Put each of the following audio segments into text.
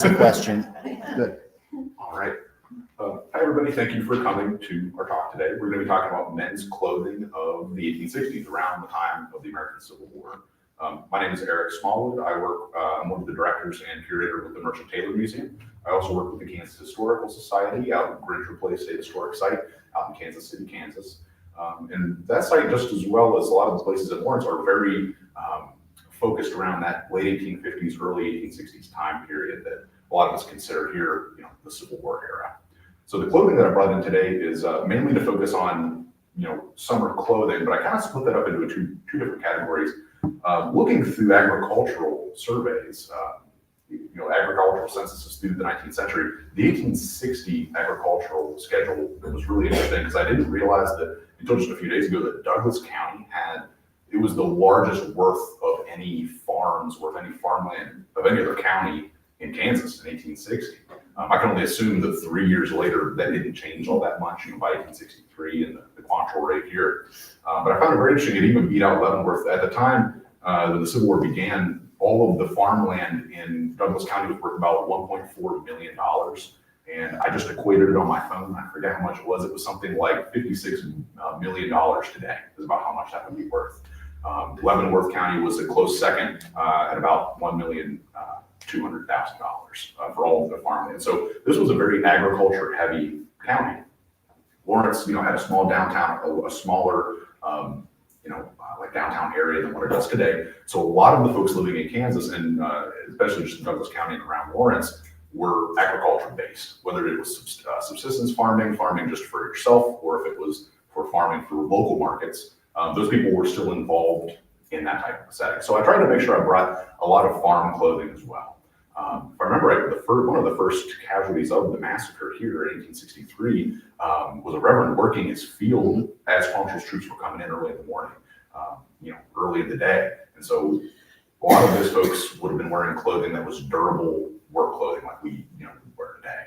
The question. Good. All right. Hi, everybody. Thank you for coming to our talk today. We're going to be talking about men's clothing of the 1860s, around the time of the American Civil War. My name is Eric Smallwood. I'm one of the directors and curator with the Merchant Taylor Museum. I also work with the Kansas Historical Society out in Greenfield Place State Historic Site out in Kansas City, Kansas. And that site, just as well as a lot of the places in Lawrence, are very focused around that late 1850s, early 1860s time period that a lot of us consider here, the Civil War era. So the clothing that I brought in today is mainly to focus on, summer clothing, but I kind of split that up into two different categories. Looking through agricultural surveys, agricultural censuses through the 19th century, the 1860 agricultural schedule was really interesting because I didn't realize that until just a few days ago that Douglas County it was the largest worth of any farms or of any farmland of any other county in Kansas in 1860. I can only assume that 3 years later that didn't change all that much, by 1863 and the Quantrill rate here. But I found it very interesting. It even beat out Leavenworth. At the time when the Civil War began, all of the farmland in Douglas County was worth about $1.4 million. And I just equated it on my phone. I forget how much it was. It was something like $56 million today is about how much that would be worth. Leavenworth County was a close second at about $1,200,000 for all of the farmland. So this was a very agriculture heavy county. Lawrence, had a small downtown, a smaller, like downtown area than what it does today. So a lot of the folks living in Kansas and especially just in Douglas County and around Lawrence were agriculture based, whether it was subsistence farming just for yourself, or if it was for farming for local markets. Those people were still involved in that type of setting. So I tried to make sure I brought a lot of farm clothing as well. If I remember right, one of the first casualties of the massacre here in 1863 was a reverend working his field as Quantrill's troops were coming in early in the morning, early in the day. And so a lot of those folks would have been wearing clothing that was durable work clothing like we wear today.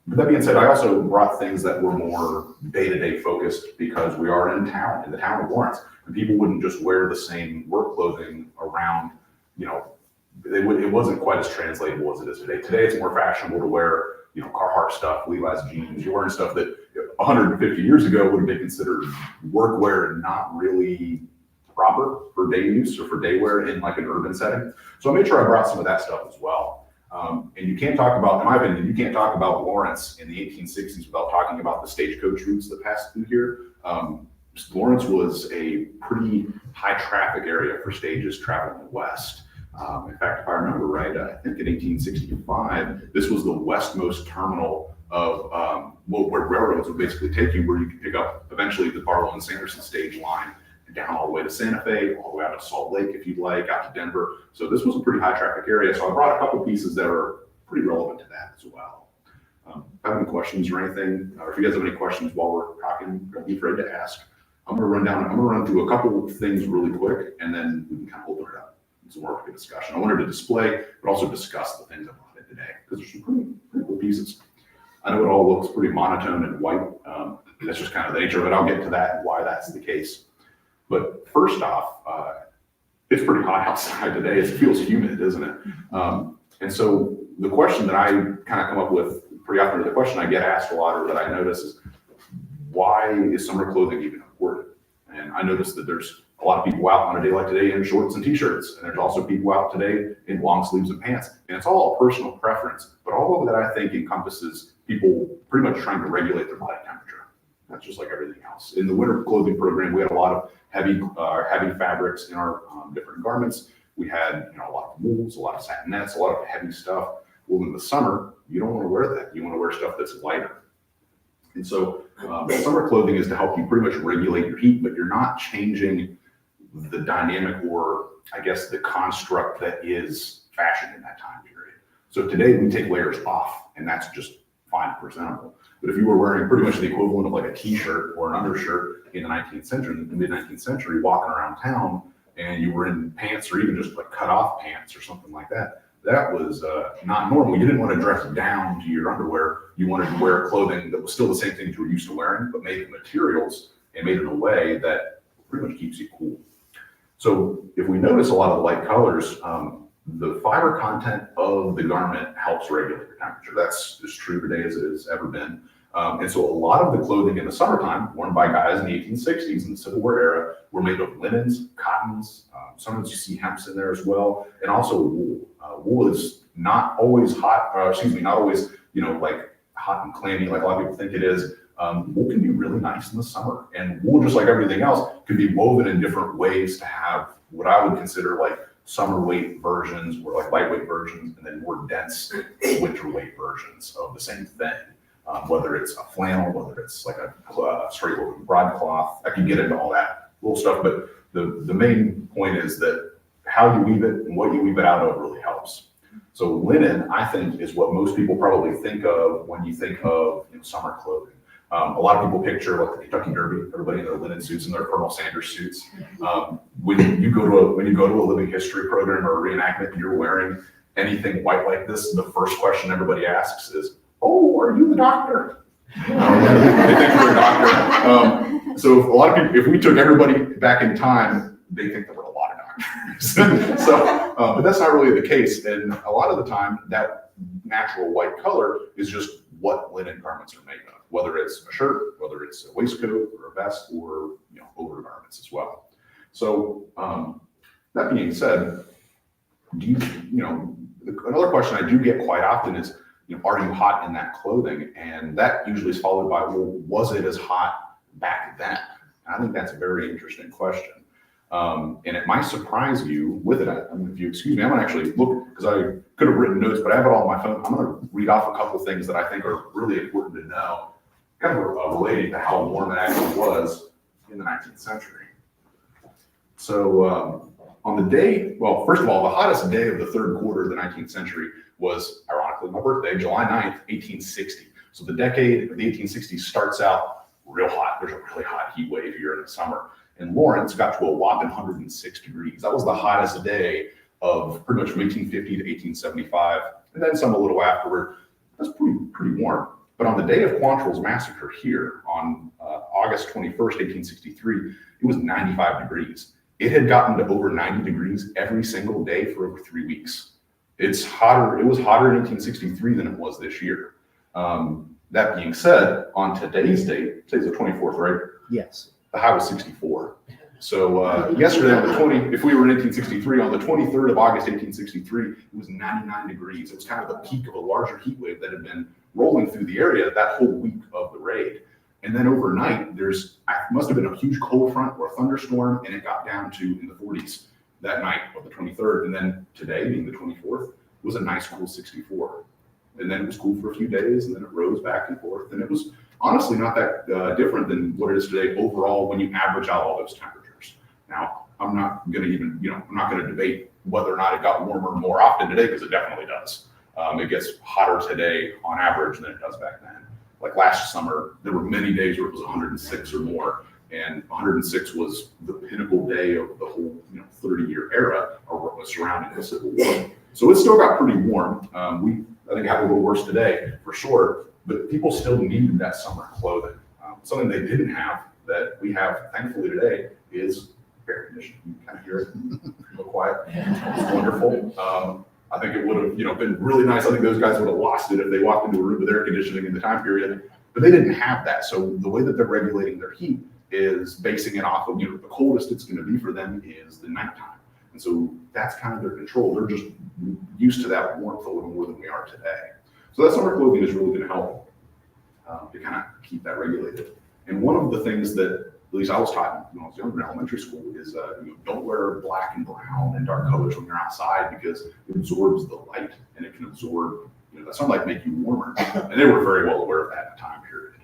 But that being said, I also brought things that were more day-to-day focused because we are in the town of Lawrence, and people wouldn't just wear the same work clothing around, it wasn't quite as translatable as it is today. Today, it's more fashionable to wear, Carhartt stuff, Levi's jeans. You're wearing stuff that 150 years ago would have been considered workwear and not really proper for day use or for day wear in like an urban setting. So I made sure I brought some of that stuff as well. And you can't talk about, in my opinion, you can't talk about Lawrence in the 1860s without talking about the stagecoach routes that passed through here. Lawrence was a pretty high traffic area for stages traveling west. In fact, if I remember right, I think in 1865, this was the westmost terminal of where railroads would basically take you, where you could pick up eventually the Barlow and Sanderson stage line down all the way to Santa Fe, all the way out to Salt Lake, if you'd like, out to Denver. So this was a pretty high traffic area. So I brought a couple pieces that are pretty relevant to that as well. If I have any questions or anything, or if you guys have any questions while we're talking, don't be afraid to ask. I'm going to run through a couple of things really quick, and then we can kind of open it up. It's more of a discussion. I wanted to display, but also discuss the things I brought in today, because there's some pretty cool pieces. I know it all looks pretty monotone and white. That's just kind of the nature of it. I'll get to that and why that's the case. But first off, it's pretty hot outside today. It feels humid, isn't it? And so the question that I kind of come up with pretty often, or the question I get asked a lot, or that I notice is, why is summer clothing even important? And I notice that there's a lot of people out on a day like today in shorts and t-shirts, and there's also people out today in long sleeves and pants. And it's all a personal preference, but all of that I think encompasses people pretty much trying to regulate their body temperature. That's just like everything else. In the winter clothing program, we had a lot of heavy fabrics in our different garments. We had a lot of wools, a lot of satinettes, a lot of heavy stuff. Well, in the summer, you don't want to wear that. You want to wear stuff that's lighter. And so summer clothing is to help you pretty much regulate your heat, but you're not changing the dynamic, or I guess the construct that is fashion in that time period. So today we take layers off, and that's just fine, presentable. But if you were wearing pretty much the equivalent of like a t-shirt or an undershirt in the 19th century, the mid-19th century, walking around town, and you were in pants or even just like cut off pants or something like that, that was not normal. You didn't want to dress down to your underwear. You wanted to wear clothing that was still the same thing that you were used to wearing, but made of materials and made in a way that pretty much keeps you cool. So if we notice a lot of the light colors, the fiber content of the garment helps regulate your temperature. That's as true today as it has ever been. And so a lot of the clothing in the summertime worn by guys in the 1860s in the Civil War era were made of linens, cottons, sometimes you see hemps in there as well, and also wool. Wool is not always hot, not always, like hot and clammy like a lot of people think it is. Wool can be really nice in the summer, and wool, just like everything else, can be woven in different ways to have what I would consider like summer weight versions or like lightweight versions, and then more dense winter weight versions of the same thing. Whether it's a flannel, whether it's like a straight woven broadcloth, I can get into all that little stuff, but the main point is that how you weave it and what you weave it out of really helps. So linen, I think, is what most people probably think of when you think of summer clothing. A lot of people picture like the Kentucky Derby, everybody in their linen suits and their Colonel Sanders suits. When you go to a living history program or a reenactment and you're wearing anything white like this, the first question everybody asks is, "Oh, are you the doctor?" They think you're a doctor. So a lot of people, if we took everybody back in time, they think there were a lot of doctors. But that's not really the case. And a lot of the time, that natural white color is just what linen garments are made of, whether it's a shirt, whether it's a waistcoat or a vest, or overgarments as well. So that being said, another question I do get quite often is, are you hot in that clothing? And that usually is followed by, well, was it as hot back then? And I think that's a very interesting question. And it might surprise you with it. If you excuse me, I'm gonna actually look, because I could have written notes, but I have it all on my phone. I'm gonna read off a couple of things that I think are really important to know, kind of relating to how warm it actually was in the 19th century. So on the day, well, first of all, the hottest day of the third quarter of the 19th century was, ironically, my birthday, July 9th, 1860. So the decade of the 1860s starts out real hot. There's a really hot heat wave here in the summer. And Lawrence got to a whopping 106 degrees. That was the hottest day of pretty much from 1850 to 1875. And then some a little afterward. That's pretty warm. But on the day of Quantrill's massacre here on August 21st, 1863, it was 95 degrees. It had gotten to over 90 degrees every single day for over 3 weeks. It was hotter in 1863 than it was this year. That being said, on today's date, today's the 24th, right? Yes. The high was 64. So yesterday on the if we were in 1863, on the 23rd of August, 1863, it was 99 degrees. It was kind of the peak of a larger heat wave that had been rolling through the area that whole week of the raid. And then overnight, must have been a huge cold front or a thunderstorm, and it got down to in the 40s that night of the 23rd. And then today, being the 24th, was a nice cool 64. And then it was cool for a few days, and then it rose back and forth. And it was honestly not that different than what it is today overall when you average out all those temperatures. Now, I'm not going to debate whether or not it got warmer more often today, because it definitely does. It gets hotter today on average than it does back then. Like last summer, there were many days where it was 106 or more, and 106 was the pinnacle day of the whole 30-year era or what was surrounding the Civil War. So it still got pretty warm. I think, have a little worse today for sure, but people still needed that summer clothing. Something they didn't have that we have thankfully today is air conditioning. You kind of hear it, real quiet. It's wonderful. I think it would have, been really nice. I think those guys would have lost it if they walked into a room with air conditioning in the time period, but they didn't have that. So the way that they're regulating their heat is basing it off of, the coldest it's going to be for them is the nighttime. And so that's kind of their control. They're just used to that warmth a little more than we are today. So that summer clothing is really going to help to kind of keep that regulated. And one of the things that, at least I was taught when I was younger in elementary school, is don't wear black and brown and dark colors when you're outside, because it absorbs the light and it can absorb, that sunlight make you warmer. And they were very well aware of that in the time period.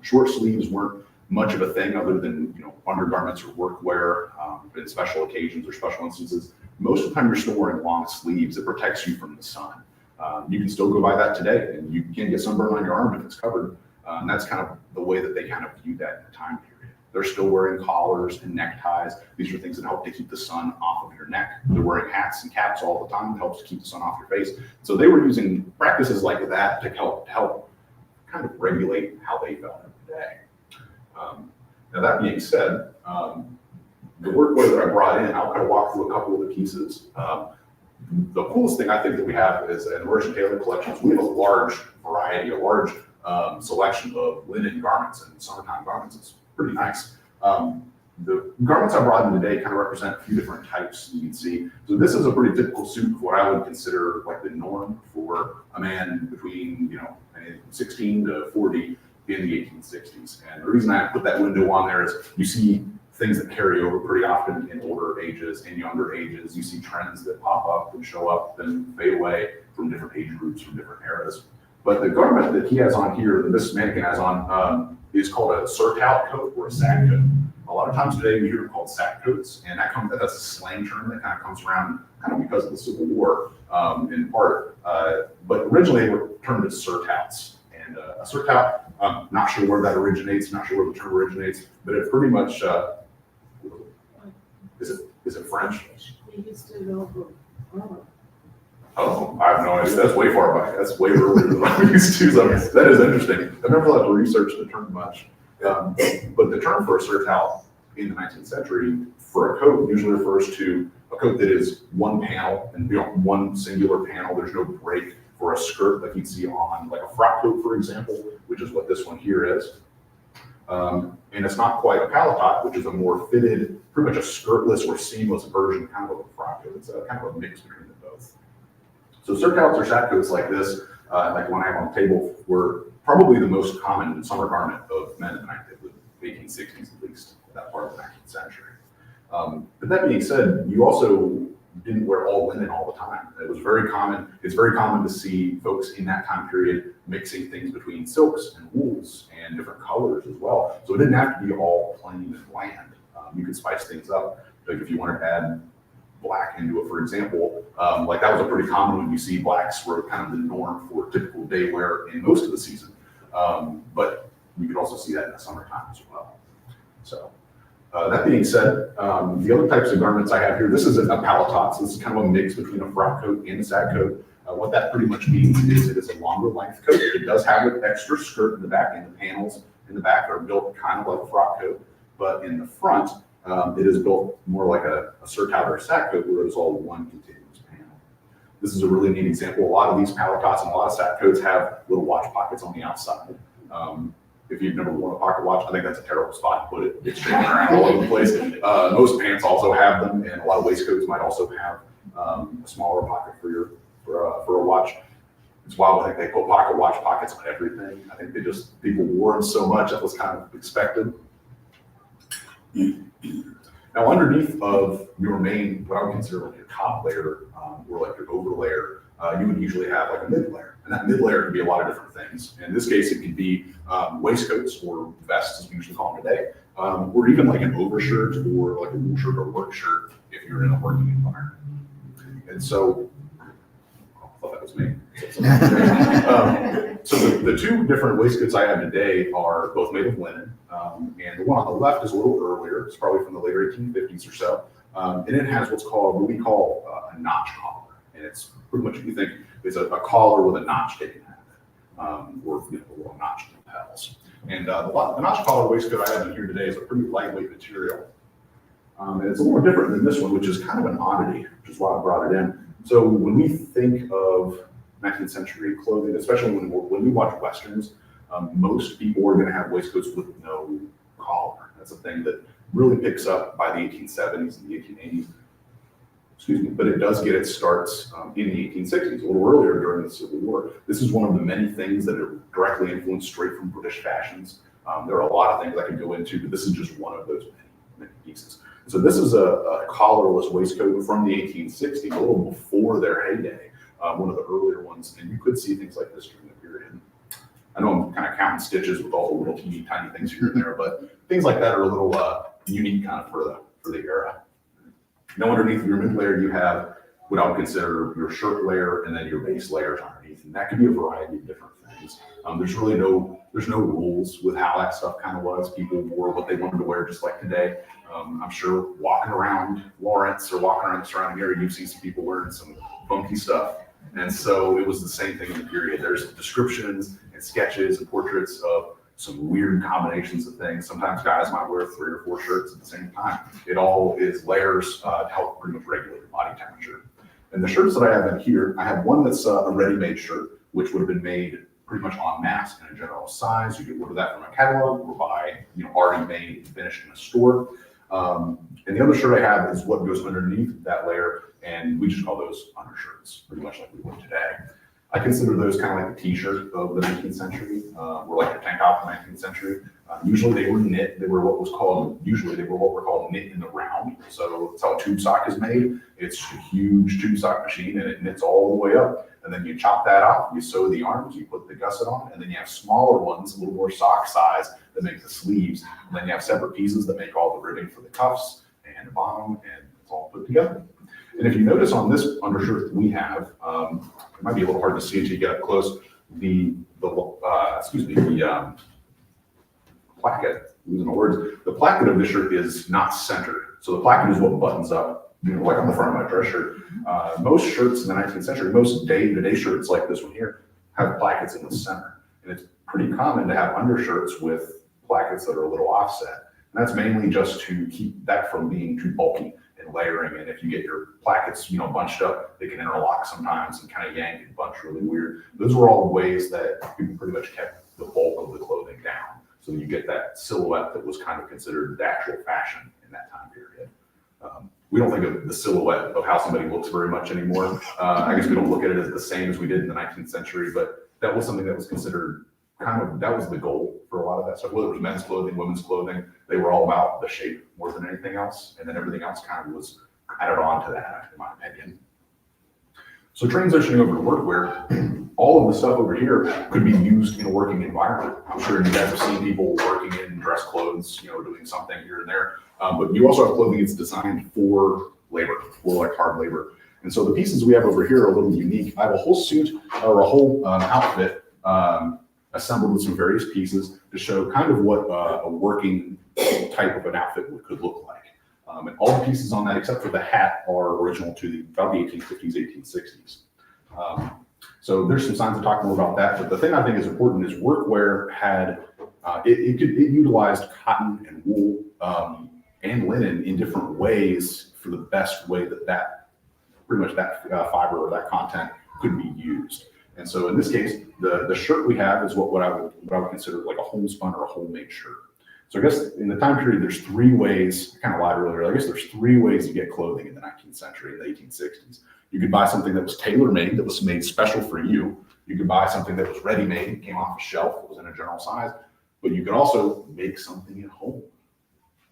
Short sleeves weren't much of a thing other than, undergarments or workwear in special occasions or special instances. Most of the time you're still wearing long sleeves. It protects you from the sun. You can still go by that today, and you can get sunburn on your arm if it's covered. And that's kind of the way that they kind of viewed that in the time period. They're still wearing collars and neckties. These are things that help to keep the sun off of your neck. They're wearing hats and caps all the time. It helps to keep the sun off your face. So they were using practices like that to help kind of regulate how they felt every day. Now that being said, the workwear that I brought in, I'll kind of walk through a couple of the pieces. The coolest thing I think that we have is in Merchant Tailor collections, we have a large variety, a large selection of linen garments, and summertime garments. It's pretty nice. The garments I brought in today kind of represent a few different types you can see. So this is a pretty typical suit of what I would consider like the norm for a man between 16 to 40 in the 1860s. And the reason I put that window on there is you see things that carry over pretty often in older ages and younger ages. You see trends that pop up and show up and fade away from different age groups, from different eras. But the garment that he has on here, that this mannequin has on, is called a surtout coat or a sack coat. A lot of times today we hear it called sack coats, and that's a slang term that kind of comes around kind of because of the Civil War in part. But originally they were termed as surtouts. And a surtout, I'm not sure where that originates, not sure where the term originates, but it pretty much, is it French? They used to know. Oh, I have no idea. That's way far back. That's way earlier than I used to. So that is interesting. I've never had to research the term much. But the term for a surtout in the 19th century for a coat usually refers to a coat that is one panel and one singular panel. There's no break for a skirt like you'd see on like a frock coat, for example, which is what this one here is. And it's not quite a paletot, which is a more fitted, pretty much a skirtless or seamless version kind of a frock coat. It's a kind of a mix between the both. So surtouts or sack coats like this, like one I have on the table, were probably the most common summer garment of men in the 1860s at least, that part of the 19th century. But that being said, you also didn't wear all linen all the time. It was very common. It's very common to see folks in that time period mixing things between silks and wools and different colors as well. So it didn't have to be all plain and bland. You could spice things up. Like if you wanted to add black into it, for example, like that was a pretty common one. You see blacks were kind of the norm for typical day wear in most of the season. But you could also see that in the summertime as well. So that being said, the other types of garments I have here, this is a paletot. So this is kind of a mix between a frock coat and a sack coat. What that pretty much means is it is a longer length coat. It does have an extra skirt in the back, and the panels in the back are built kind of like a frock coat, but in the front, it is built more like a surtout or a sack coat where it's all one continuous panel. This is a really neat example. A lot of these paletots and a lot of sack coats have little watch pockets on the outside. If you've never worn a pocket watch, I think that's a terrible spot to put it. It's shaking around all over the place. Most pants also have them, and a lot of waistcoats might also have a smaller pocket for a watch. It's wild. I think they put pocket watch pockets on everything. I think people wore them so much that was kind of expected. Now, underneath of your main, what I would consider like your top layer or like your over layer, you would usually have like a mid layer. And that mid layer could be a lot of different things. In this case, it could be waistcoats or vests, as we usually call them today, or even like an overshirt or like a wool shirt or work shirt if you're in a working environment. And so, I thought that was me. So the two different waistcoats I have today are both made of linen. And the one on the left is a little earlier. It's probably from the later 1850s or so. And it has what we call a notch collar. And it's pretty much, if you think, it's a collar with a notch taken out of it, or a little notch lapels. And the notch collar waistcoat I have in here today is a pretty lightweight material. And it's a little different than this one, which is kind of an oddity, which is why I brought it in. So when we think of 19th century clothing, especially when we watch Westerns, most people are going to have waistcoats with no collar. That's a thing that really picks up by the 1870s and the 1880s. Excuse me, but it does get its starts in the 1860s, a little earlier during the Civil War. This is one of the many things that are directly influenced straight from British fashions. There are a lot of things I could go into, but this is just one of those many pieces. So this is a collarless waistcoat from the 1860s, a little before their heyday, one of the earlier ones, and you could see things like this during the period. I know I'm kind of counting stitches with all the little teeny tiny things here and there, but things like that are a little unique kind of for the era. Now underneath your mid layer, you have what I would consider your shirt layer and then your base layers underneath, and that could be a variety of different things. There's no rules with how that stuff kind of was. People wore what they wanted to wear, just like today. I'm sure walking around Lawrence or walking around the surrounding area, you see some people wearing some funky stuff. And so it was the same thing in the period. There's descriptions and sketches and portraits of some weird combinations of things. Sometimes guys might wear 3 or 4 shirts at the same time. It all is layers to help pretty much regulate your body temperature. And the shirts that I have in here, I have one that's a ready-made shirt, which would have been made pretty much en masse in a general size. You could order that from a catalog or buy, already made and finished in a store. And the other shirt I have is what goes underneath that layer, and we just call those undershirts, pretty much like we would today. I consider those kind of like the t-shirt of the 19th century, or like the tank top of the 19th century. Usually they were knit. They were what were called knit in the round. So that's how a tube sock is made. It's a huge tube sock machine, and it knits all the way up. And then you chop that off, you sew the arms, you put the gusset on, and then you have smaller ones, a little more sock size, that make the sleeves. And then you have separate pieces that make all the ribbing for the cuffs and the bottom, and it's all put together. And if you notice on this undershirt that we have, it might be a little hard to see until you get up close. The placket, losing my words, the placket of this shirt is not centered. So the placket is what buttons up, like on the front of my dress shirt. Most shirts in the 19th century, most day-to-day shirts like this one here, have plackets in the center. And it's pretty common to have undershirts with plackets that are a little offset. And that's mainly just to keep that from being too bulky and layering. And if you get your plackets, bunched up, they can interlock sometimes and kind of yank and bunch really weird. Those were all ways that people pretty much kept the bulk of the clothing down. So you get that silhouette that was kind of considered the actual fashion in that time period. We don't think of the silhouette of how somebody looks very much anymore. I guess we don't look at it as the same as we did in the 19th century, but that was something that was considered that was the goal for a lot of that stuff. Whether it was men's clothing, women's clothing, they were all about the shape more than anything else. And then everything else kind of was added on to that, in my opinion. So transitioning over to workwear, all of the stuff over here could be used in a working environment. I'm sure you guys have seen people working in dress clothes, doing something here and there. But you also have clothing that's designed for labor, for like hard labor. And so the pieces we have over here are a little unique. I have a whole suit or a whole outfit assembled with some various pieces to show kind of what a working type of an outfit could look like. And all the pieces on that, except for the hat, are original to about the 1850s, 1860s. So there's some signs to talk more about that. But the thing I think is important is workwear had, it utilized cotton and wool and linen in different ways for the best way that pretty much that fiber or that content could be used. And so in this case, the shirt we have is what I would consider like a homespun or a homemade shirt. So I guess in the time period, there's three ways, I kind of lied earlier, I guess there's three ways to get clothing in the 19th century, in the 1860s. You could buy something that was tailor-made, that was made special for you. You could buy something that was ready-made, came off a shelf, was in a general size, but you could also make something at home.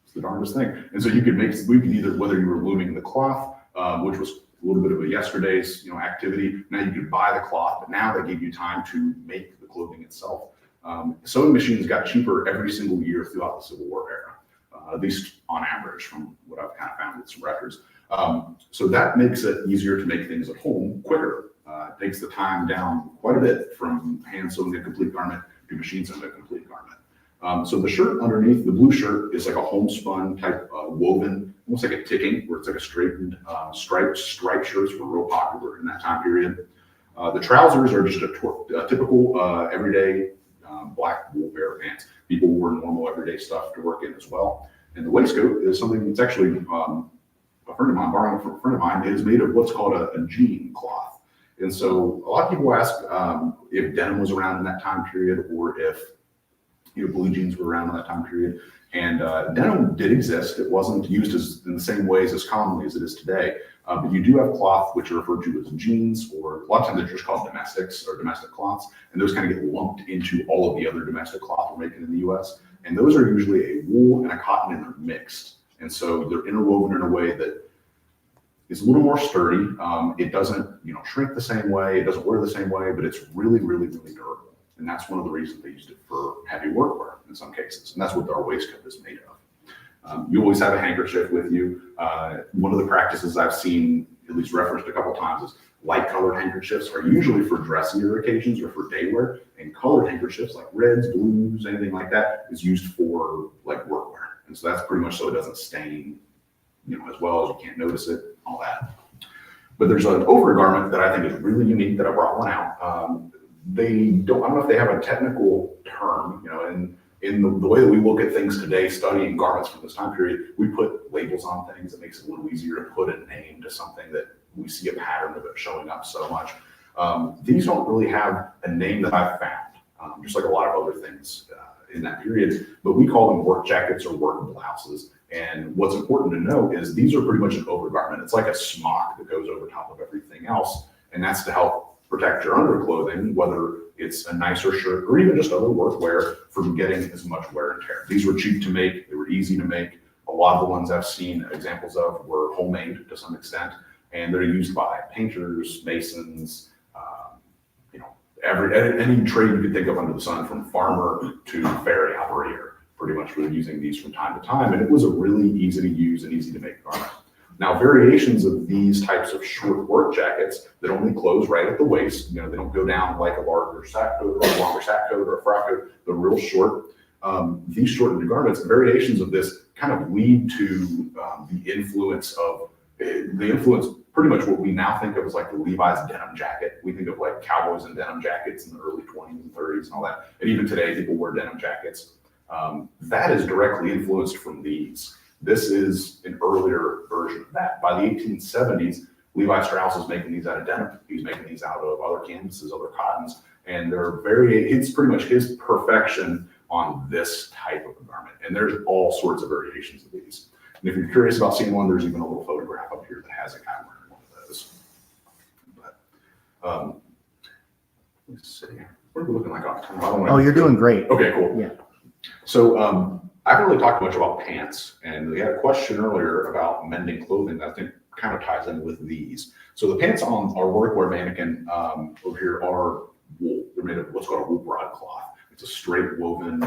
It's the darndest thing. And so we could either, whether you were looming the cloth, which was a little bit of a yesterday's activity. Now you could buy the cloth, but now they give you time to make the clothing itself. Sewing machines got cheaper every single year throughout the Civil War era, at least on average from what I've kind of found with some records. So that makes it easier to make things at home quicker. It takes the time down quite a bit from hand sewing a complete garment to machine sewing a complete garment. So the shirt underneath, the blue shirt, is like a homespun type woven, almost like a ticking, where it's like a straightened striped shirts were real popular in that time period. The trousers are just a typical everyday black wool pair of pants. People wore normal everyday stuff to work in as well. And the waistcoat is something that's actually a friend of mine, borrowing from a friend of mine, is made of what's called a jean cloth. And so a lot of people ask if denim was around in that time period, or if blue jeans were around in that time period. And denim did exist. It wasn't used in the same ways as commonly as it is today. But you do have cloth, which are referred to as jeans, or a lot of times they're just called domestics or domestic cloths. And those kind of get lumped into all of the other domestic cloth we're making in the US. And those are usually a wool and a cotton, and they're mixed. And so they're interwoven in a way that is a little more sturdy. It doesn't shrink the same way. It doesn't wear the same way, but it's really, really, really durable. And that's one of the reasons they used it for heavy workwear in some cases. And that's what our waistcoat is made of. You always have a handkerchief with you. One of the practices I've seen, at least referenced a couple times, is light colored handkerchiefs are usually for dressier occasions or for day wear. And colored handkerchiefs like reds, blues, anything like that is used for like workwear. And so that's pretty much so it doesn't stain, as well as you can't notice it, all that. But there's an overgarment that I think is really unique that I brought one out. I don't know if they have a technical term, in the way that we look at things today, studying garments from this time period, we put labels on things. It makes it a little easier to put a name to something that we see a pattern of it showing up so much. These don't really have a name that I've found, just like a lot of other things in that period, but we call them work jackets or work blouses. And what's important to know is these are pretty much an overgarment. It's like a smock that goes over top of everything else. And that's to help protect your underclothing, whether it's a nicer shirt or even just other workwear, from getting as much wear and tear. These were cheap to make. They were easy to make. A lot of the ones I've seen examples of were homemade to some extent, and they're used by painters, masons, any trade you could think of under the sun, from farmer to ferry operator. Pretty much were using these from time to time, and it was a really easy to use and easy to make garment. Now, variations of these types of short work jackets that only close right at the waist, they don't go down like a larger sack coat or a longer sack coat or a frock coat, they're real short. These shortened garments, variations of this kind of lead to the influence pretty much what we now think of as like the Levi's denim jacket. We think of like cowboys in denim jackets in the early 20s and 30s and all that. And even today, people wear denim jackets. That is directly influenced from these. This is an earlier version of that. By the 1870s, Levi Strauss is making these out of denim. He's making these out of other canvases, other cottons, and it's pretty much his perfection on this type of a garment. And there's all sorts of variations of these. And if you're curious about seeing one, there's even a little photograph up here that has a guy wearing one of those. But let's see. What are we looking like on time? Oh, you're doing great. Okay, cool. Yeah. So I haven't really talked much about pants, and we had a question earlier about mending clothing that I think kind of ties in with these. So the pants on our workwear mannequin over here are wool. They're made of what's called a wool broadcloth. It's a straight woven,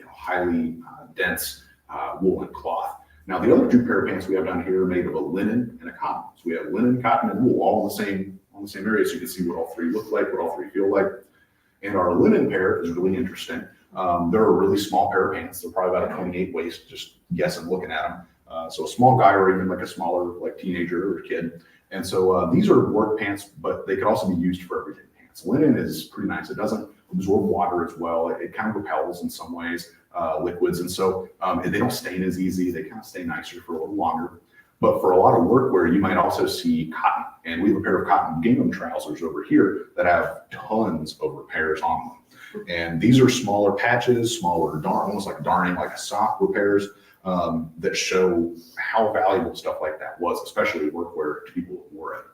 highly dense woolen cloth. Now the other two pair of pants we have down here are made of a linen and a cotton. So we have linen, cotton, and wool all in the same area, so you can see what all three look like, what all three feel like. And our linen pair is really interesting. They're a really small pair of pants. They're probably about a 28 waist, just guessing looking at them. So a small guy or even like a smaller like teenager or kid. And so these are work pants, but they can also be used for everyday pants. Linen is pretty nice. It doesn't absorb water as well. It kind of repels in some ways, liquids. And so they don't stain as easy. They kind of stay nicer for a little longer. But for a lot of workwear, you might also see cotton. And we have a pair of cotton gingham trousers over here that have tons of repairs on them. And these are smaller patches, smaller, almost like darning, like a sock repairs that show how valuable stuff like that was, especially workwear to people who wore it.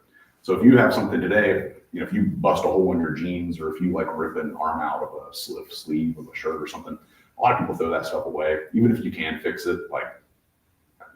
So if you have something today, if you bust a hole in your jeans, or if you like rip an arm out of a sleeve of a shirt or something, a lot of people throw that stuff away. Even if you can fix it, like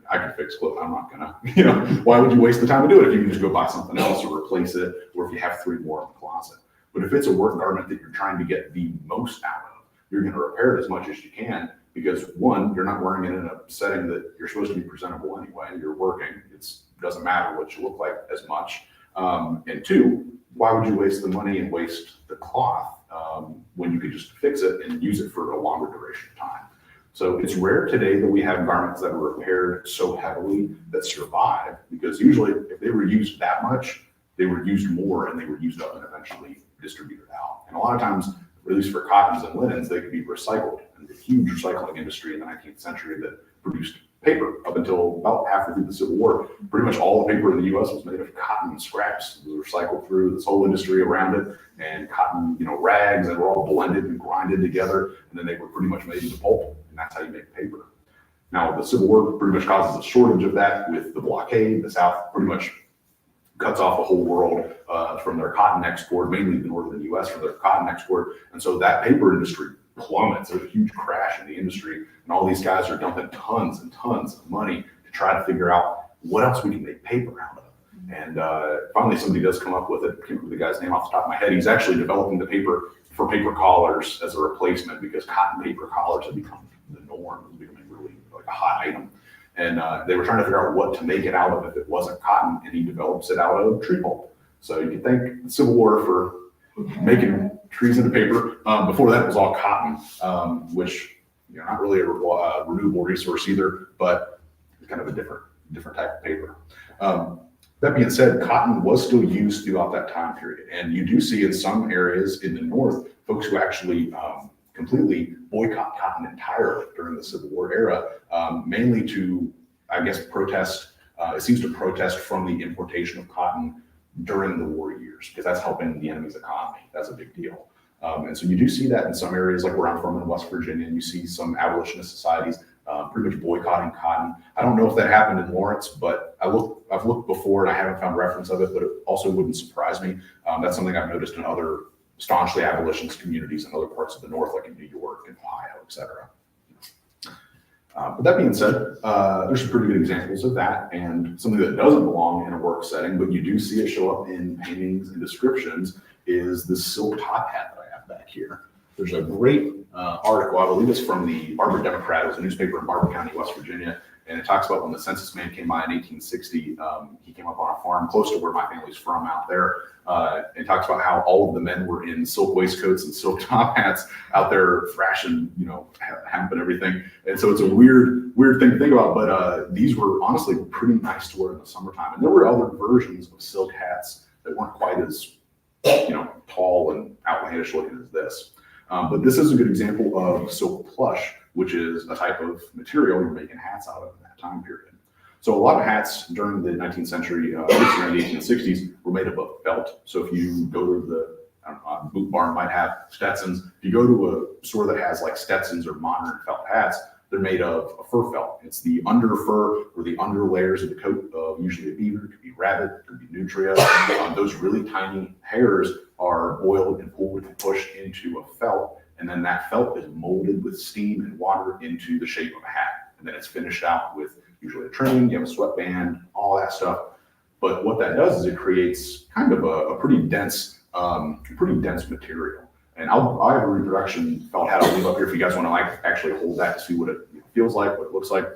I can fix clothes, I'm not gonna, why would you waste the time to do it if you can just go buy something else or replace it, or if you have 3 more in the closet. But if it's a work garment that you're trying to get the most out of, you're going to repair it as much as you can, because one, you're not wearing it in a setting that you're supposed to be presentable anyway. You're working. It doesn't matter what you look like as much. And two, why would you waste the money and waste the cloth when you could just fix it and use it for a longer duration of time? So it's rare today that we have garments that are repaired so heavily that survive, because usually if they were used that much, they were used more and they were used up and eventually distributed out. And a lot of times, at least for cottons and linens, they could be recycled. And the huge recycling industry in the 19th century that produced paper up until about halfway through the Civil War. Pretty much all the paper in the U.S. was made of cotton scraps. It was recycled through this whole industry around it, and cotton, rags that were all blended and grinded together, and then they were pretty much made into pulp, and that's how you make paper. Now, the Civil War pretty much causes a shortage of that with the blockade. The South pretty much cuts off the whole world from their cotton export, mainly the northern U.S. for their cotton export, and so that paper industry plummets. There's a huge crash in the industry, and all these guys are dumping tons and tons of money to try to figure out what else we can make paper out of. And finally, somebody does come up with it. I can't remember the guy's name off the top of my head. He's actually developing the paper for paper collars as a replacement, because cotton paper collars have become the norm. It's becoming really like a hot item. And they were trying to figure out what to make it out of if it wasn't cotton, and he develops it out of tree pulp. So you can thank the Civil War for making trees into paper. Before that, it was all cotton, which not really a renewable resource either, but it's kind of a different type of paper. That being said, cotton was still used throughout that time period, and you do see in some areas in the North folks who actually completely boycott cotton entirely during the Civil War era, mainly to, I guess, protest It seems to protest from the importation of cotton during the war years because that's helping the enemy's economy. That's a big deal. And so you do see that in some areas like where I'm from in West Virginia, and you see some abolitionist societies pretty much boycotting cotton. I don't know if that happened in Lawrence, but I've looked before and I haven't found reference of it, but it also wouldn't surprise me. That's something I've noticed in other staunchly abolitionist communities in other parts of the North, like in New York and Ohio, et cetera. But that being said, there's some pretty good examples of that, and something that doesn't belong in a work setting, but you do see it show up in paintings and descriptions, is this silk top hat that I have back here. There's a great article, I believe it's from the Barber Democrat. It was a newspaper in Barber County, West Virginia, and it talks about when the census man came by in 1860. He came up on a farm close to where my family's from out there. It talks about how all of the men were in silk waistcoats and silk top hats out there thrashing, hemp and everything. And so it's a weird thing to think about, but these were honestly pretty nice to wear in the summertime. And there were other versions of silk hats that weren't quite as, tall and outlandish looking as this. But this is a good example of silk plush, which is a type of material you're making hats out of in that time period. So a lot of hats during the 19th century, around the 1860s, were made of felt. So if you go to the boot barn might have Stetsons. If you go to a store that has like Stetsons or modern felt hats, they're made of a fur felt. It's the under fur or the under layers of the coat of usually a beaver, it could be rabbit, it could be nutria. Those really tiny hairs are boiled and pulled and pushed into a felt, and then that felt is molded with steam and water into the shape of a hat. And then it's finished out with usually a trim, you have a sweatband, all that stuff. But what that does is it creates kind of a pretty dense material. And I have a reproduction felt hat I'll leave up here if you guys want to actually hold that to see what it feels like, what it looks like.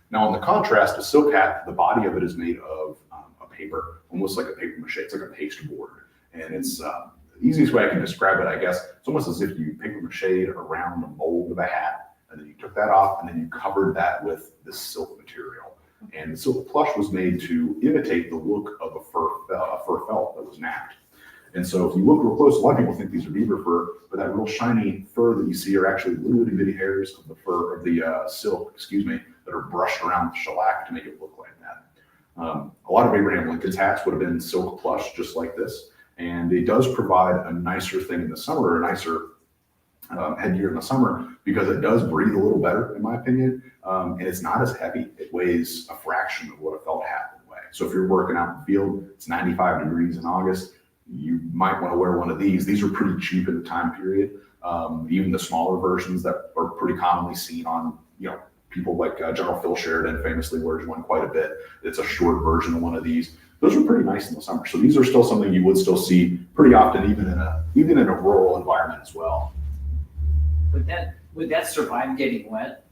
Now, in the contrast, a silk hat, the body of it is made of a paper, almost like a paper mache. It's like a paste board. And it's the easiest way I can describe it, I guess, it's almost as if you paper mache around the mold of a hat, and then you took that off, and then you covered that with this silk material. And the silk plush was made to imitate the look of a fur felt that was napped. And so if you look real close, a lot of people think these are beaver fur, but that real shiny fur that you see are actually little bitty hairs of the fur, of the silk, that are brushed around with shellac to make it look like that. A lot of Abraham Lincoln's hats would have been silk plush, just like this. And it does provide a nicer thing in the summer, or a nicer headgear in the summer, because it does breathe a little better, in my opinion. And it's not as heavy. It weighs a fraction of what a felt hat would weigh. So if you're working out in the field, it's 95 degrees in August, you might want to wear one of these. These are pretty cheap in the time period. Even the smaller versions that are pretty commonly seen on, people like General Phil Sheridan famously wears one quite a bit. It's a short version of one of these. Those are pretty nice in the summer. So these are still something you would still see pretty often, even in a rural environment as well. Would that survive getting wet?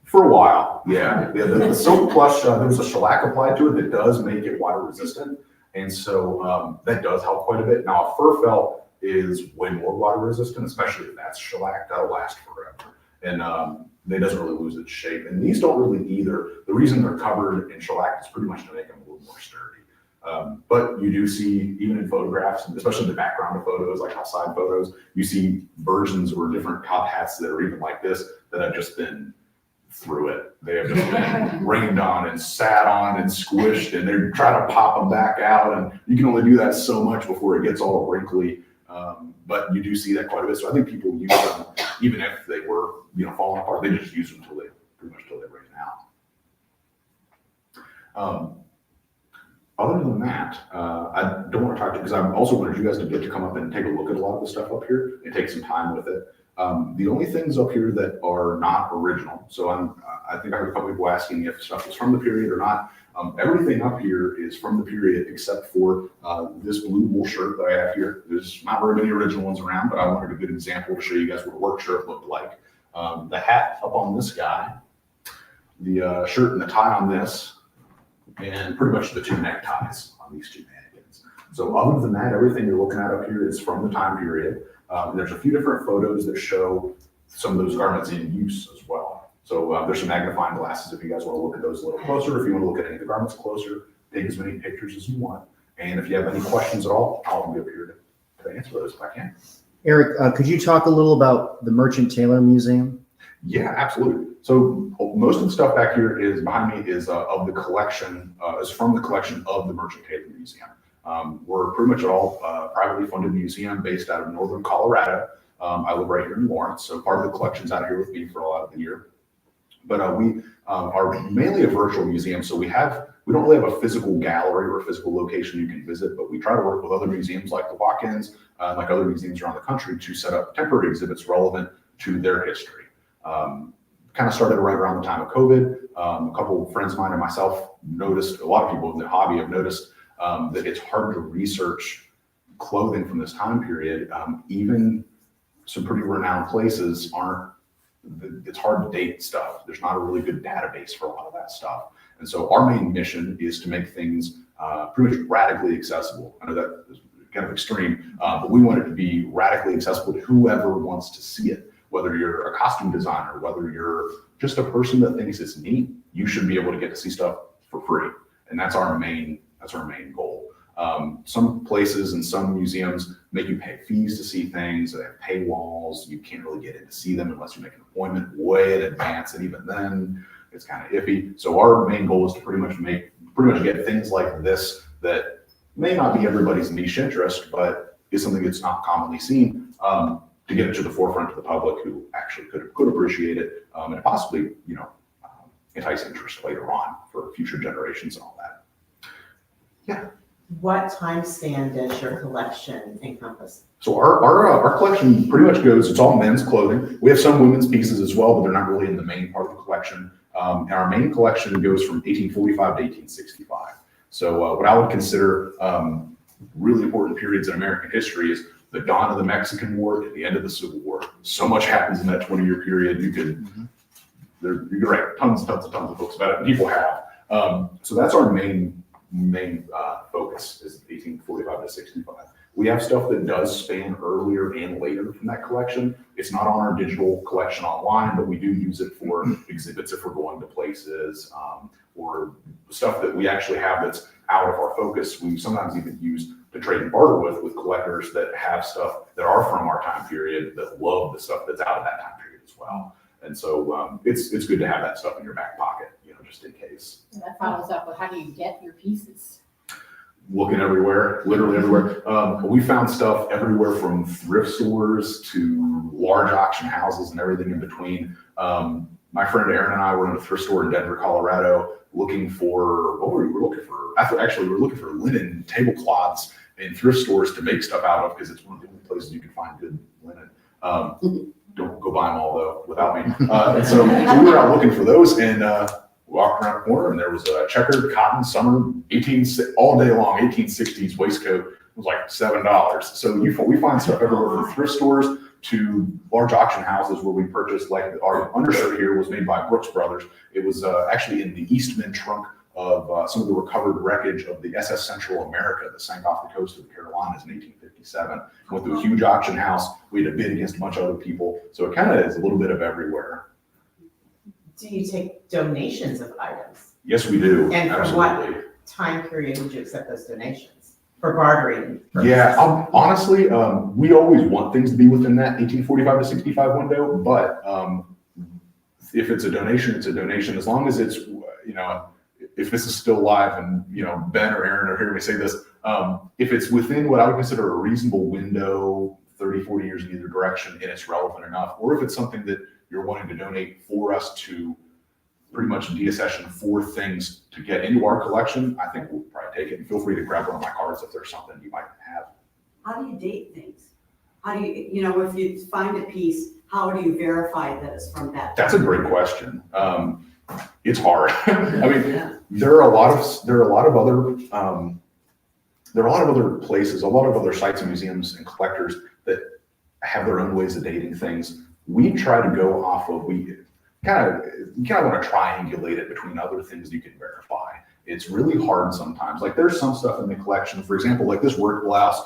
For a while, yeah. The silk plush, there's a shellac applied to it that does make it water resistant. And so that does help quite a bit. Now, a fur felt is way more water resistant, especially if that's shellac. That'll last forever. And it doesn't really lose its shape. And these don't really either. The reason they're covered in shellac is pretty much to make them a little more sturdy. But you do see, even in photographs, especially the background of photos, like outside photos, you see versions or different top hats that are even like this that have just been through it. They have just been rained on and sat on and squished, and they're trying to pop them back out. And you can only do that so much before it gets all wrinkly. But you do see that quite a bit. So I think people use them, even if they were, falling apart, they just use them till they rain out. Other than that, I don't want to talk to you because I also wanted you guys to get to come up and take a look at a lot of the stuff up here and take some time with it. The only things up here that are not original, so I think I heard a couple people asking if stuff is from the period or not. Everything up here is from the period except for this blue wool shirt that I have here. There's not very many original ones around, but I wanted a good example to show you guys what a work shirt looked like. The hat up on this guy, the shirt and the tie on this, and pretty much the two neckties on these two mannequins. So other than that, everything you're looking at up here is from the time period. There's a few different photos that show some of those garments in use as well. So there's some magnifying glasses if you guys want to look at those a little closer. If you want to look at any of the garments closer, take as many pictures as you want. And if you have any questions at all, I'll be up here to answer those if I can. Eric, could you talk a little about the Merchant Taylor Museum? Yeah, absolutely. So most of the stuff back here is behind me is of the collection, is from the collection of the Merchant Taylor Museum. We're pretty much all privately funded museum based out of northern Colorado. I live right here in Lawrence, so part of the collection's out here with me for a lot of the year. But we are mainly a virtual museum, so we don't really have a physical gallery or a physical location you can visit, but we try to work with other museums like the Walk-ins, like other museums around the country to set up temporary exhibits relevant to their history. Kind of started right around the time of COVID. A couple of friends of mine and myself noticed, a lot of people in the hobby have noticed that it's hard to research clothing from this time period. Even some pretty renowned places it's hard to date stuff. There's not a really good database for a lot of that stuff. And so our main mission is to make things pretty much radically accessible. I know that is kind of extreme, but we want it to be radically accessible to whoever wants to see it. Whether you're a costume designer, whether you're just a person that thinks it's neat, you should be able to get to see stuff for free. And that's our main goal. Some places and some museums make you pay fees to see things. They have paywalls. You can't really get in to see them unless you make an appointment way in advance. And even then it's kind of iffy. So our main goal is to pretty much get things like this that may not be everybody's niche interest, but is something that's not commonly seen. To get it to the forefront of the public who actually could appreciate it, and possibly, entice interest later on for future generations and all that. Yeah. What time span does your collection encompass? So our collection pretty much goes, it's all men's clothing. We have some women's pieces as well, but they're not really in the main part of the collection. And our main collection goes from 1845 to 1865. So what I would consider really important periods in American history is the dawn of the Mexican War and the end of the Civil War. So much happens in that 20-year period. You could write tons of books about it, and people have. So that's our main focus is 1845 to 65. We have stuff that does span earlier and later from that collection. It's not on our digital collection online, but we do use it for exhibits if we're going to places, or stuff that we actually have that's out of our focus. We sometimes even use to trade and barter with collectors that have stuff that are from our time period that love the stuff that's out of that time period as well. And so it's good to have that stuff in your back pocket, just in case. And that follows up with how do you get your pieces? Looking everywhere, literally everywhere. We found stuff everywhere from thrift stores to large auction houses and everything in between. My friend Aaron and I were in a thrift store in Denver, Colorado, looking for, what were we looking for? Actually, we were looking for linen tablecloths in thrift stores to make stuff out of, because it's one of the only places you can find good linen. Don't go buy them all though without me. And so we were out looking for those, and walked around a corner, and there was a checkered cotton summer all day long 1860s waistcoat. It was like $7. So we find stuff everywhere from thrift stores to large auction houses where we purchased, like our undershirt here was made by Brooks Brothers. It was actually in the Eastman trunk of some of the recovered wreckage of the SS Central America that sank off the coast of the Carolinas in 1857. Went to a huge auction house. We had to bid against a bunch of other people. So it kind of is a little bit of everywhere. Do you take donations of items? Yes, we do. And from Absolutely. what time period would you accept those donations for bartering purposes? Yeah, honestly, we always want things to be within that 1845 to 65 window, but if it's a donation, it's a donation. As long as it's, if this is still live and, Ben or Aaron are hearing me say this, if it's within what I would consider a reasonable window, 30, 40 years in either direction, and it's relevant enough, or if it's something that you're wanting to donate for us to pretty much deaccession for things to get into our collection, I think we'll probably take it. And feel free to grab one of my cards if there's something you might have. How do you date things? How do you, if you find a piece, how do you verify that it's from that? That's a great question. It's hard. I mean, there are a lot of other places, a lot of other sites and museums and collectors that have their own ways of dating things. We try to go off of, you kind of want to triangulate it between other things you can verify. It's really hard sometimes. Like there's some stuff in the collection, for example, like this work blouse,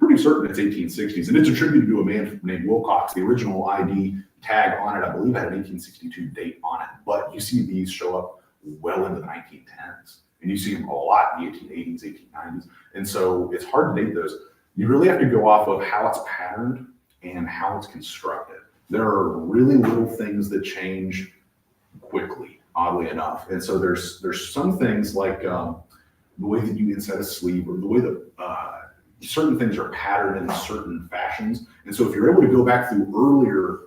pretty certain it's 1860s, and it's attributed to a man named Wilcox. The original ID tag on it, I believe, had an 1862 date on it, but you see these show up well into the 1910s, and you see them a lot in the 1880s, 1890s, and so it's hard to date those. You really have to go off of how it's patterned and how it's constructed. there are really little things that change quickly, oddly enough. And so there's some things like the way that you insert a sleeve, or the way that certain things are patterned in certain fashions. And so if you're able to go back through earlier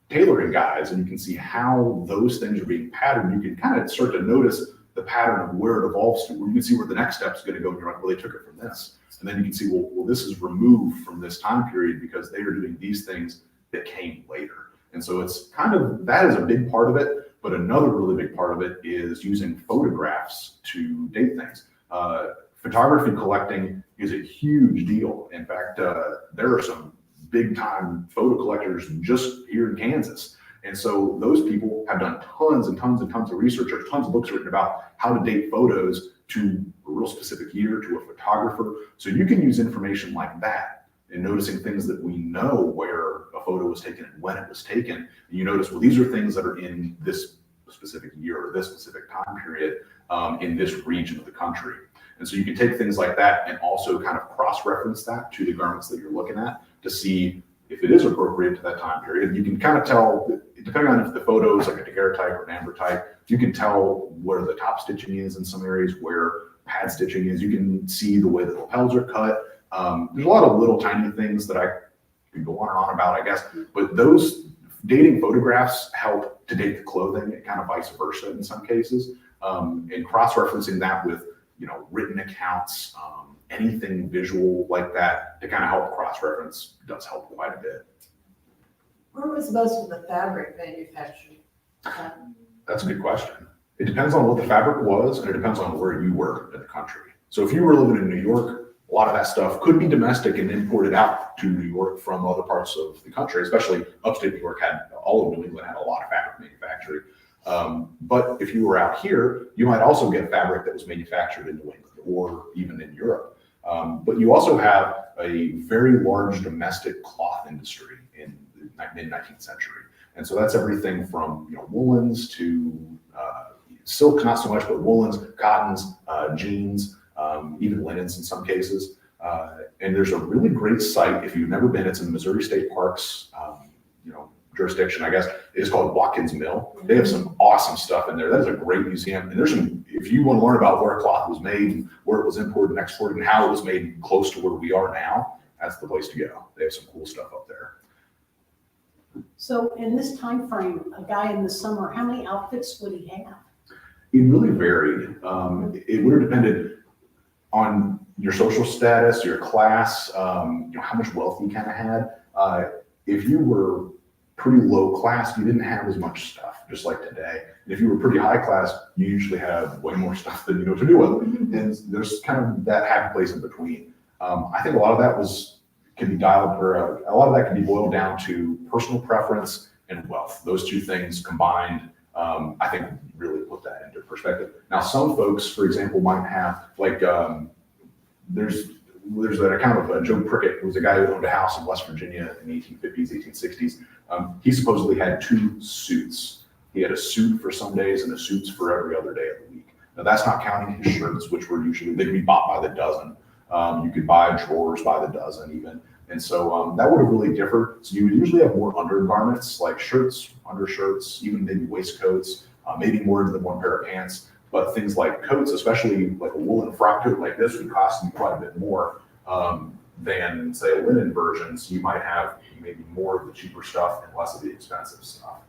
tailoring guides and you can see how those things are being patterned, you can kind of start to notice the pattern of where it evolves to, where you can see where the next step is going to go, and you're like, well, they took it from this. And then you can see, well, this is removed from this time period because they are doing these things that came later. And so it's kind of, that is a big part of it. But another really big part of it is using photographs to date things. Photography collecting is a huge deal. In fact, there are some big time photo collectors just here in Kansas. And so those people have done tons and tons and tons of research. There's tons of books written about how to date photos to a real specific year, to a photographer. So you can use information like that and noticing things that we know where a photo was taken and when it was taken. And you notice, well, these are things that are in this specific year or this specific time period in this region of the country. And so you can take things like that and also kind of cross-reference that to the garments that you're looking at to see if it is appropriate to that time period. You can kind of tell, depending on if the photo is like a daguerreotype or an ambertype, you can tell where the top stitching is in some areas, where pad stitching is. You can see the way the lapels are cut. There's a lot of little tiny things that I could go on and on about, I guess, but those dating photographs help to date the clothing and kind of vice versa in some cases. And cross-referencing that with, written accounts, anything visual like that to kind of help cross-reference does help quite a bit. Where was most of the fabric manufactured? That's a good question. It depends on what the fabric was, and it depends on where you were in the country. So if you were living in New York, a lot of that stuff could be domestic and imported out to New York from other parts of the country, especially upstate New York all of New England had a lot of fabric manufacturing. But if you were out here, you might also get fabric that was manufactured in New England or even in Europe. But you also have a very large domestic cloth industry in the mid-19th century. And so that's everything from woolens to silk, not so much, but woolens, cottons, jeans, even linens in some cases. And there's a really great site, if you've never been, it's in the Missouri State Parks, jurisdiction, I guess. It's called Watkins Mill. They have some awesome stuff in there. That is a great museum. And there's some, if you want to learn about where cloth was made and where it was imported and exported and how it was made close to where we are now, that's the place to go. They have some cool stuff up there. So in this time frame, a guy in the summer, how many outfits would he have? It really varied. It would have depended on your social status, your class, how much wealth you kind of had. If you were pretty low class, you didn't have as much stuff, just like today. And if you were pretty high class, you usually have way more stuff than you know what to do with. And there's kind of that happy place in between. I think a lot of that can be dialed, or a lot of that can be boiled down to personal preference and wealth. Those two things combined, I think really put that into perspective. Now, some folks, for example, might have there's an account of Joe Prickett, who was a guy who owned a house in West Virginia in the 1850s, 1860s. He supposedly had 2 suits. He had a suit for some days and a suit for every other day of the week. Now, that's not counting his shirts, which were usually, they could be bought by the dozen. You could buy drawers by the dozen even. And so that would have really differed. So you would usually have more undergarments, like shirts, undershirts, even maybe waistcoats, maybe more than one pair of pants. But things like coats, especially like a woolen frock coat like this, would cost you quite a bit more than, say, a linen version. So you might have maybe more of the cheaper stuff and less of the expensive stuff.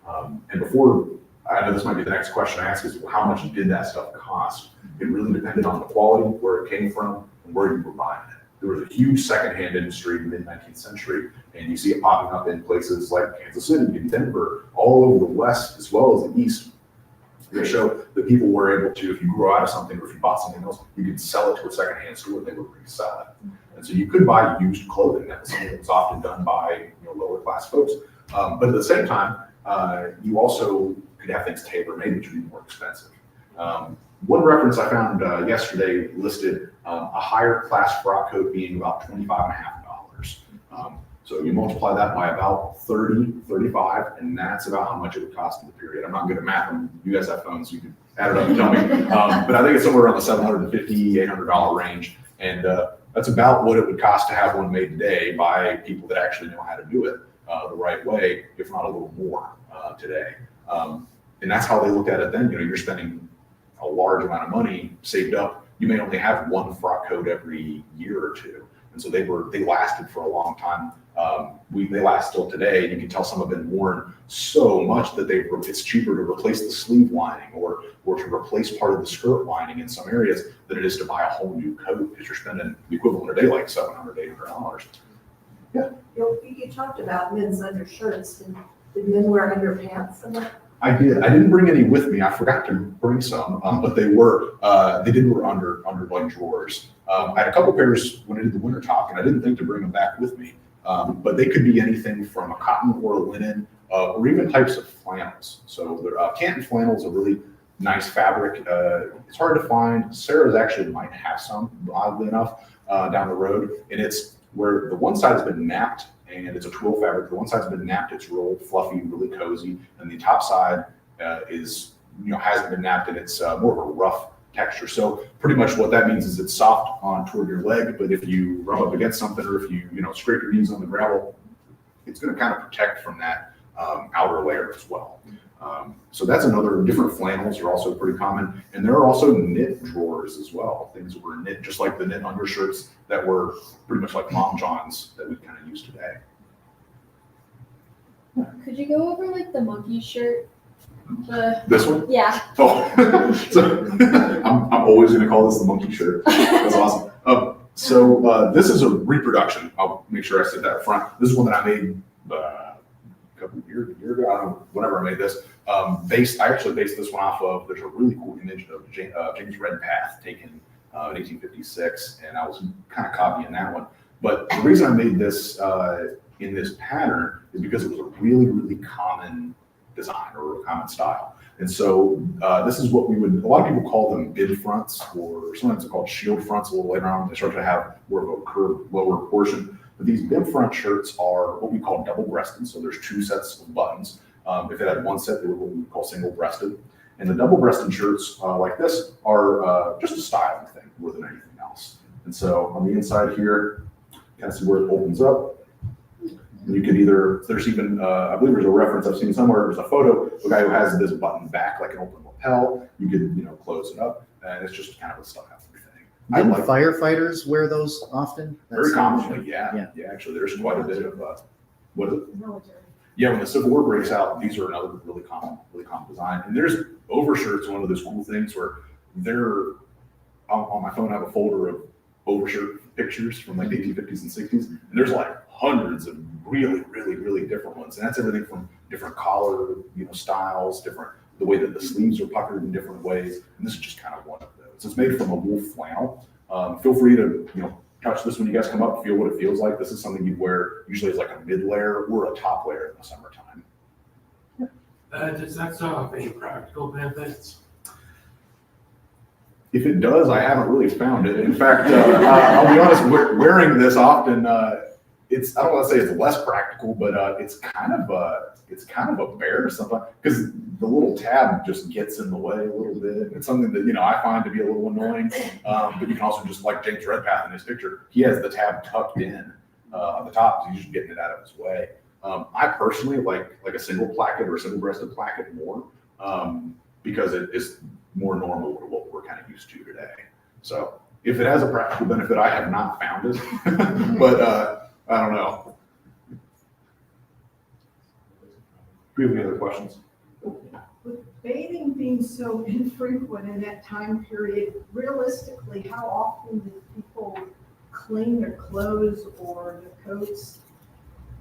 And before, I know this might be the next question I ask is, well, how much did that stuff cost? It really depended on the quality, where it came from, and where you were buying it. There was a huge secondhand industry in the mid-19th century, and you see it popping up in places like Kansas City and Denver, all over the West as well as the East. They show that people were able to, if you grew out of something or if you bought something else, you could sell it to a secondhand store and they would resell it. And so you could buy used clothing. That was something that was often done by lower class folks. But at the same time, you also could have things tailor-made, which would be more expensive. One reference I found yesterday listed a higher class frock coat being about $25.50. So you multiply that by about 30, 35, and that's about how much it would cost in the period. I'm not good at math, and you guys have phones, so you can add it up and tell me. But I think it's somewhere around the $750, $800 range. And that's about what it would cost to have one made today by people that actually know how to do it. the right way, if not a little more today. And that's how they looked at it then. You're spending a large amount of money saved up. You may only have one frock coat every year or two. And so they lasted for a long time. They last still today. You can tell some have been worn so much that it's cheaper to replace the sleeve lining or to replace part of the skirt lining in some areas than it is to buy a whole new coat, because you're spending the equivalent a day like $700, $800. You talked about men's undershirts, and did men wear underpants and that? I did. I didn't bring any with me. I forgot to bring some, but they did wear under like drawers. I had a couple pairs when I did the winter talk, and I didn't think to bring them back with me. But they could be anything from a cotton or a linen, or even types of flannels. So Canton flannel is a really nice fabric. It's hard to find. Sarah's actually might have some, oddly enough, down the road. And it's where the one side's been napped, and it's a twill fabric. The one side's been napped. It's real fluffy, really cozy. And the top side hasn't been napped, and it's more of a rough texture. So pretty much what that means is it's soft on toward your leg, but if you rub up against something, or if you scrape your knees on the gravel, it's going to kind of protect from that outer layer as well. So that's another. Different flannels are also pretty common, and there are also knit drawers as well. Things that were knit, just like the knit undershirts that were pretty much like Mom John's that we kind of use today. Could you go over like the monkey shirt? This one? Yeah. Oh, so I'm always going to call this the monkey shirt. That's awesome. So this is a reproduction. I'll make sure I said that up front. This is one that I made a year ago. I don't know, whenever I made this. I actually based this one off of. There's a really cool image of James Redpath taken in 1856, and I was kind of copying that one. But the reason I made this in this pattern is because it was a really, really common design or a common style. And so this is what a lot of people call them bib fronts, or sometimes they're called shield fronts a little later on when they start to have more of a curved lower portion. But these bib front shirts are what we call double breasted. So there's two sets of buttons. If it had one set, they were what we call single breasted. And the double breasted shirts like this are just a styling thing more than anything else. And so on the inside here, kind of see where it opens up. You could there's even, I believe there's a reference I've seen somewhere, there's a photo of a guy who has this button back like an open lapel. You could, close it up, and it's just kind of a style thing. Didn't firefighters wear those often? Very commonly, yeah. Actually, there's quite a bit of, what is it? Military. Yeah, when the Civil War breaks out, these are another really common design. And there's overshirts, one of those cool things where on my phone I have a folder of overshirt pictures from like the 1850s and 60s, and there's like hundreds of really, really, really different ones. And that's everything from different collar, styles, the way that the sleeves are puckered in different ways. And this is just kind of one of those. It's made from a wool flannel. Feel free to, touch this when you guys come up, feel what it feels like. This is something you'd wear usually as like a mid layer or a top layer in the summertime. Does that have any practical benefits? If it does, I haven't really found it. In fact, I'll be honest, wearing this often, I don't want to say it's less practical, but it's kind of a bear sometimes, because the little tab just gets in the way a little bit. It's something that, I find to be a little annoying, but you can also just, like James Redpath in his picture, he has the tab tucked in on the top, so he's just getting it out of his way. I personally like a single placket or a single breasted placket more, because it is more normal to what we're kind of used to today. So if it has a practical benefit, I have not found it, but I don't know. Do you have any other questions? With bathing being so infrequent in that time period, realistically, how often do people clean their clothes or their coats?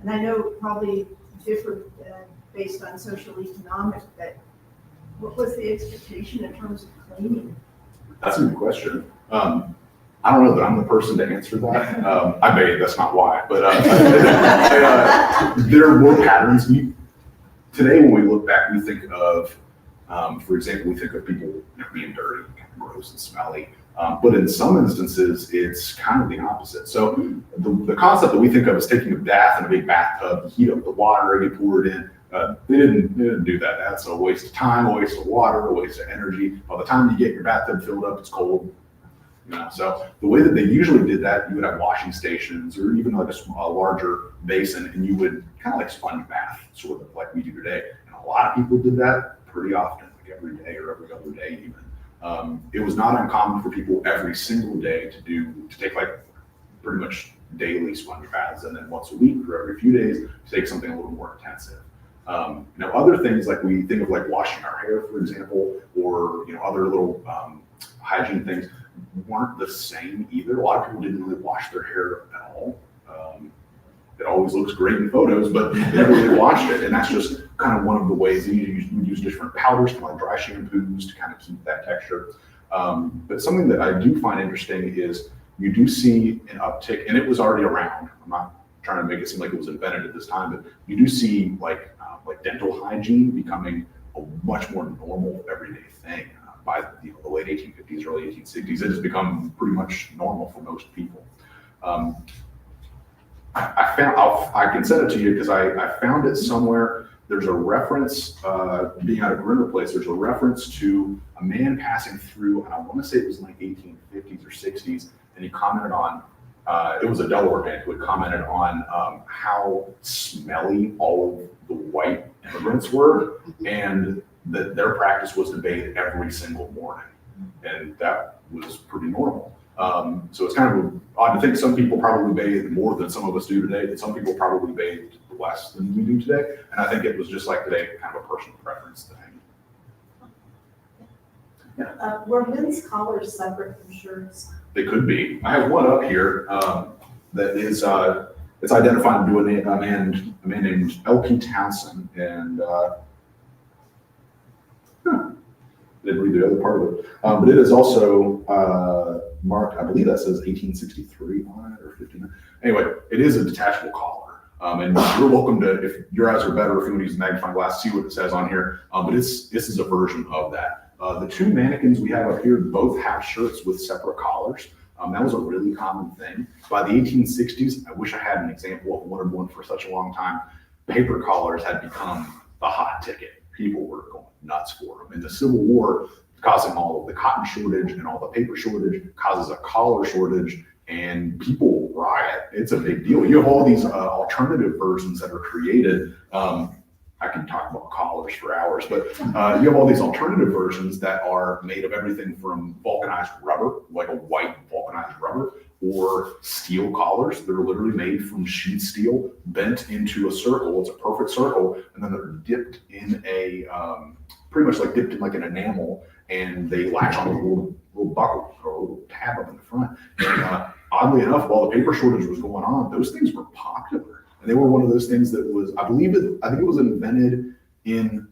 And I know it probably differed based on social economic, but what was the expectation in terms of cleaning? That's a good question. I don't know that I'm the person to answer that. I bathe, that's not why, but there were patterns. Today, when we look back, we think of, for example, we think of people being dirty, gross and smelly. But in some instances, it's kind of the opposite. So the concept that we think of is taking a bath in a big bathtub, you heat up the water, and you pour it in. They didn't do that. That's a waste of time, a waste of water, a waste of energy. By the time you get your bathtub filled up, it's cold. You know, so the way that they usually did that, you would have washing stations or even like a larger basin, and you would kind of like sponge bath, sort of like we do today. And a lot of people did that pretty often, like every day or every other day even. It was not uncommon for people every single day to take like pretty much daily sponge baths, and then once a week or every few days to take something a little more intensive. Now other things like we think of like washing our hair, for example, or other little hygiene things weren't the same either. A lot of people didn't really wash their hair at all. It always looks great in photos, but they never really washed it. And that's just kind of one of the ways that you use different powders, kind of like dry shampoos to kind of keep that texture. But something that I do find interesting is you do see an uptick, and it was already around. I'm not trying to make it seem like it was invented at this time, but you do see like dental hygiene becoming a much more normal everyday thing. By the late 1850s, early 1860s, it has become pretty much normal for most people. I can send it to you because I found it somewhere. There's a reference, being out of Grinder Place, there's a reference to a man passing through, and I want to say it was in like 1850s or 60s, and he commented on, it was a Delaware man who had commented on how smelly all of the white immigrants were, and that their practice was to bathe every single morning. And that was pretty normal. So it's kind of odd to think some people probably bathe more than some of us do today, that some people probably bathed less than we do today. And I think it was just like today, kind of a personal preference thing. Were men's collars separate from shirts? They could be. I have one up here that is, it's identifying to a man named L.P. Townsend, and didn't read the other part of it, but it is also marked, I believe that says 1863 on it or 59. Anyway, it is a detachable collar. And you're welcome to, if your eyes are better, if you want to use a magnifying glass, see what it says on here. But this is a version of that. The two mannequins we have up here both have shirts with separate collars. That was a really common thing. By the 1860s, I wish I had an example of one for such a long time. Paper collars had become the hot ticket. People were going nuts for them. And the Civil War, causing all of the cotton shortage and all the paper shortage, causes a collar shortage, and people riot. It's a big deal. You have all these alternative versions that are created. I can talk about collars for hours, but you have all these alternative versions that are made of everything from vulcanized rubber, like a white vulcanized rubber, or steel collars that are literally made from sheet steel, bent into a circle. It's a perfect circle, and then they're dipped in a, pretty much like dipped in like an enamel, and they latch on a little buckle or a little tab up in the front. And oddly enough, while the paper shortage was going on, those things were popular. And they were one of those things that was, I think it was invented in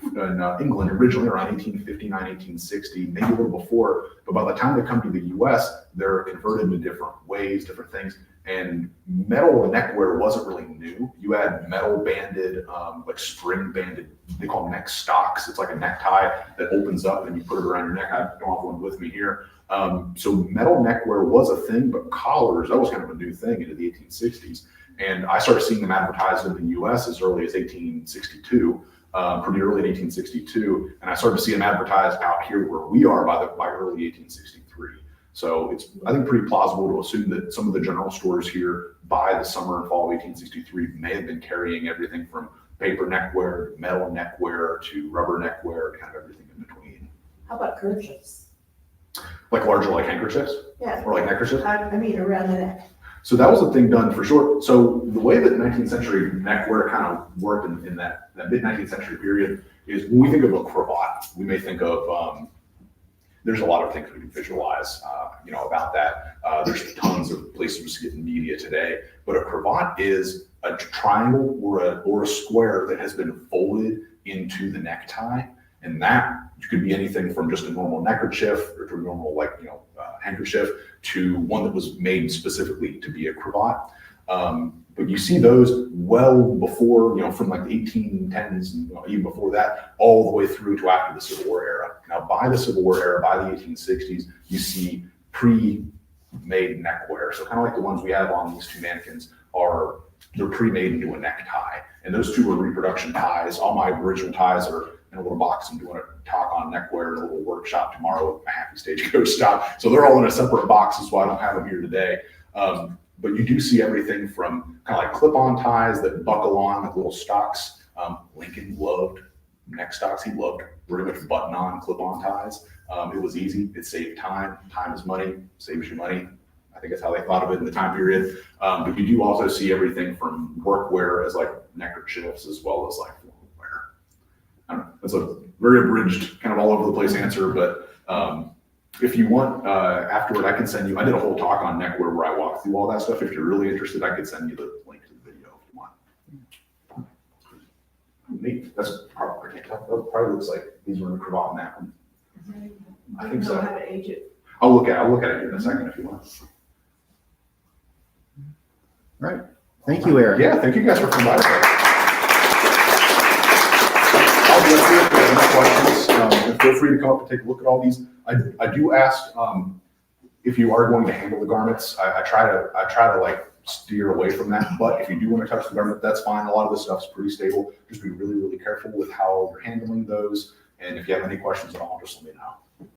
England originally around 1859, 1860, maybe a little before. But by the time they come to the US, they're converted into different ways, different things. And metal neckwear wasn't really new. You had metal banded, like spring banded, they call them neck stocks. It's like a necktie that opens up and you put it around your neck. I don't have one with me here. So metal neckwear was a thing, but collars, that was kind of a new thing into the 1860s. And I started seeing them advertised in the US as early as 1862, pretty early in 1862. And I started to see them advertised out here where we are by early 1863. So it's, I think, pretty plausible to assume that some of the general stores here by the summer and fall of 1863 may have been carrying everything from paper neckwear, metal neckwear, to rubber neckwear, kind of everything in between. How about kerchiefs? Like larger, like handkerchiefs? Yeah. Or like neckerchiefs? I mean, around the neck. So that was a thing done for sure. So the way that 19th century neckwear kind of worked in that mid 19th century period is when we think of a cravat, we may think of, there's a lot of things we can visualize, about that. There's tons of places to get in media today, but a cravat is a triangle or a square that has been folded into the necktie. And that could be anything from just a normal neckerchief or to a normal, handkerchief, to one that was made specifically to be a cravat. But you see those well before, from like the 1810s, and even before that, all the way through to after the Civil War era. Now, by the Civil War era, by the 1860s, you see pre-made neckwear. So kind of like the ones we have on these two mannequins they're pre-made into a necktie. And those two are reproduction ties. All my original ties are in a little box and doing a talk on neckwear and a little workshop tomorrow at a Happy Stagecoach stop. So they're all in a separate box, that's why I don't have them here today. But you do see everything from kind of like clip-on ties that buckle on like little stocks. Lincoln loved neck stocks. He loved pretty much button-on, clip-on ties. It was easy. It saved time. Time is money. Saves you money. I think that's how they thought of it in the time period. But you do also see everything from workwear as like neckerchiefs as well as like formal wear. I don't know. That's a very abridged, kind of all over the place answer, but if you want, afterward, I can send you, I did a whole talk on neckwear where I walked through all that stuff. If you're really interested, I could send you the link to the video if you want. Neat. That's probably, I can't tell. That probably looks like these were in a cravat and that one. I think Do you know so. how to age it? I'll look at it here in a second if you want. Right. Thank you, Eric. Yeah, thank you guys for coming by today. I'll be up here if you have any questions. And feel free to come up and take a look at all these. I do ask if you are going to handle the garments. I try to like steer away from that. But if you do want to touch the garment, that's fine. A lot of this stuff's pretty stable. Just be really, really careful with how you're handling those. And if you have any questions at all, just let me know.